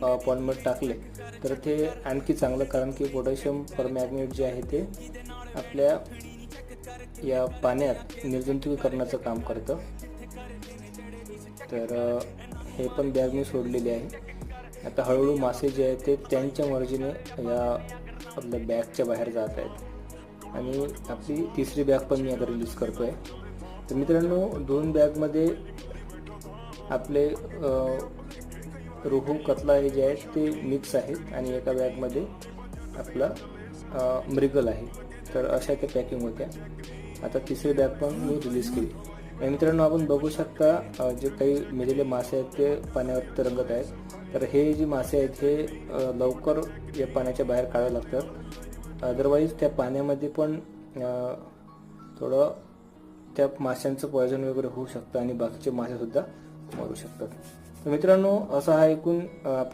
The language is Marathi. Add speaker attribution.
Speaker 1: पॉन्डमध्ये टाकले तर ते आणखी चांगलं, कारण की पोटॅशियम परमॅंगनेट जे आहे ते आपल्या या पाण्यात निर्जंतुकीकरणाचं काम करतं. तर हे पण बॅग मी सोडलेली आहे. आता हळूहळू मासे जे आहेत ते त्यांच्या मर्जीने या आपल्या बॅगच्या बाहेर जात आहेत आणि आपली तिसरी बॅग पण मी आता रिलीज करतो आहे. तर मित्रांनो, 2 बॅगमध्ये आपले रोहू कतला हे जे आहेत ते मिक्स आहेत आणि एका बॅगमध्ये आपला मृगल आहे. तर अशा त्या पॅकिंग होत्या. आता तिसरी बॅग पण मी रिलीज केली. आणि मित्रांनो, आपण बघू शकता जे काही मेलेले मासे आहेत ते पाण्यावर तरंगत आहेत. तर हे जे मासे आहेत हे लवकर या पाण्याच्या बाहेर काढावे लागतात, अदरवाईज त्या पाण्यामध्ये पण थोडं त्या माशांचं पॉयझन वगैरे होऊ शकतं आणि बाकीचे मासेसुद्धा मरू शकतात. तर मित्रांनो, असा हा एकूण